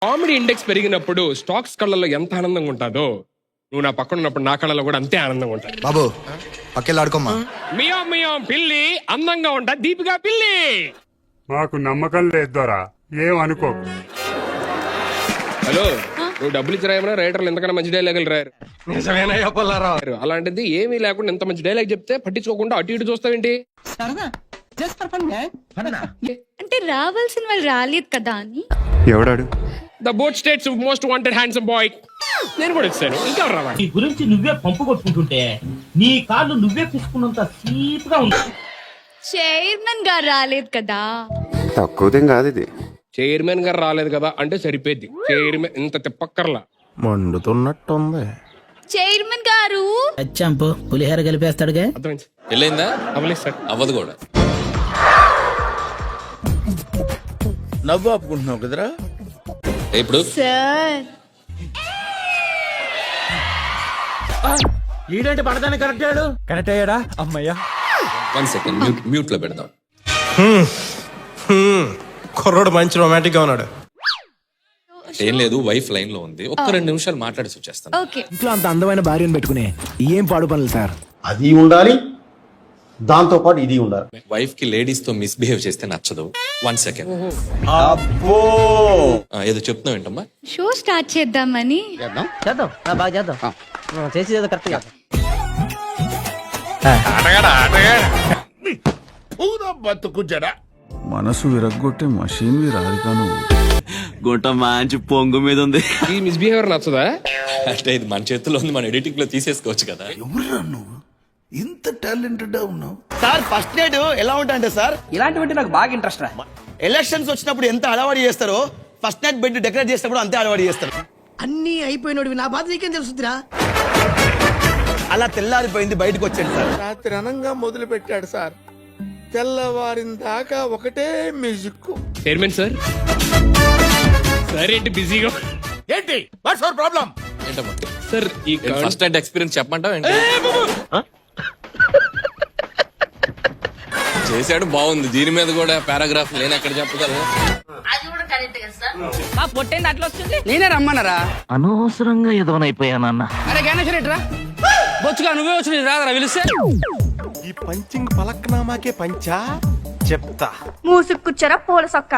Comedy index పెరిగినప్పుడు stocks కళ్ళల్లో ఎంత ఆనందంగా ఉంటుందో నువ్వు నా పక్కన ఉన్నప్పుడు నా కళ్ళలో కూడా అంతే ఆనందంగా ఉంటాయి. బాబు పక్కెళ్ళి ఆడుకోమ్మా. మియాం మియాం పిల్లి అందంగా ఉంటా దీపికా పిల్లి. మాకు నమ్మకం లేదు దొరా, ఏం అనుకో. హలో, నువ్వు డబ్బులు ఇచ్చి రాయమన్నా రైటర్లు ఎంతకన్నా మంచి డైలాగులు రాయరు. నిజమేనా? అలాంటిది ఏమీ లేకుండా ఎంత మంచి డైలాగ్ చెప్తే పట్టించుకోకుండా అటు ఇటు చూస్తావేంటి? అంటే రావాల్సిన వాళ్ళు రాలేదు కదా అని. ఎవడాడు? The both states most wanted handsome boy. నేను కూడా ఇస్తాను. ఇంకా రావాలి. నీ గురించి నువ్వే పంపు కొట్టుకుంటుంటే నీ కాళ్ళు నువ్వే తీసుకున్నంత చీప్ గా ఉంది. చైర్మన్ గారు రాలేదు కదా. తక్కువదేం కాదు ఇది. చైర్మన్ గారు రాలేదు కదా అంటే సరిపోద్ది. చైర్మన్ ఇంత తిప్పక్కర్లా. మండుతున్నట్టుంది. చైర్మన్ గారు చంపు పులిహోర కలిపేస్తాడుగా. అర్థమైంది. పెళ్ళైందా? అవ్వలేదు సార్. అవ్వదు కూడా. నవ్వు ఆపుకుంటున్నావు కదరా. ఇప్పుడు సార్ ఈడంటే పడదాన్ని కరెక్ట్ అయ్యాడు. కనెక్ట్ అయ్యాడా? అమ్మయ్యా. 1 సెకండ్ మ్యూట్ లో పెడదాం. కుర్రోడు మంచి రొమాంటిక్ గా ఉన్నాడు. ఏం లేదు, వైఫ్ లైన్ లో ఉంది. ఒక్క 2 నిమిషాలు మాట్లాడేసి వచ్చేస్తాను. ఓకే. ఇంట్లో అంత అందమైన భార్యను పెట్టుకుని ఏం పాడు పనులు సార్. అది ఉండాలి, దాంతో పాటు ఇది ఉండాలి. వైఫ్ కి లేడీస్ తో మిస్బిహేవ్ చేస్తే నచ్చదు. 1 సెకండ్. ఏదో చెప్తున్నావు ఏంటమ్మా? షో స్టార్ట్ చేద్దామని. చేద్దాం, బాగా చేద్దాం. చేసి ఏదో కరెక్ట్ గా. బతుకు జడ మనసు విరగ్గొట్టే మషిన్ రాధికాను. గుంట మంచి పొంగు మీద ఉంది. ఈ మిస్బిహేవియర్ నచ్చదా? అంటే ఇది మన చేతిలో ఉంది, మన ఎడిటింగ్ లో తీసేసుకోవచ్చు కదా. ఎవరురా నువ్వు ఇంత టాలెంటెడ్ ఉన్నావు? సార్ ఫస్ట్ నైట్ ఎలా ఉంటాయంటే సార్, ఇలాంటివంటే నాకు బాగా ఇంట్రెస్ట్ రా. ఎలక్షన్స్ వచ్చినప్పుడు ఎంత అలవాటు చేస్తారో ఫస్ట్ నైట్ బెడ్ డెకరేట్ చేసినప్పుడు అంతే అలవాటు చేస్తారు. అన్ని అయిపోయినోడివి, నా బాధ నీకేం తెలుస్తుందిరా. అలా తెల్లారిపోయింది, బయటకు వచ్చాడు సార్. రాత్రి అనంగా మొదలు పెట్టాడు సార్, తెల్లవారిన దాకా ఒకటే మ్యూజిక్. Chairman sir. సార్ ఏంటి బిజీగా? ఏంటి వాట్స్ యువర్ ప్రాబ్లం? ఏంటమ్మా సార్ ఈ ఫస్ట్ నైట్ ఎక్స్పీరియన్స్ చెప్పమంటావు ఏంటి? చేశాడు, బాగుంది. దీని మీద కూడా పారాగ్రాఫ్ లేని ఎక్కడ చెప్పగలరు? నేనే రమ్మన్నారా? అనవసరంగా ఎదవనైపోయానన్న. అరే గణేష్ రెడ్డి రా, బొచ్చుగా నువ్వే వచ్చి రాదరా పిలిస్తే. ఈ పంచింగ్ పలక్నామాకే పంచా చెప్తా. మూసుకుచ్చరా పూల సొక్క.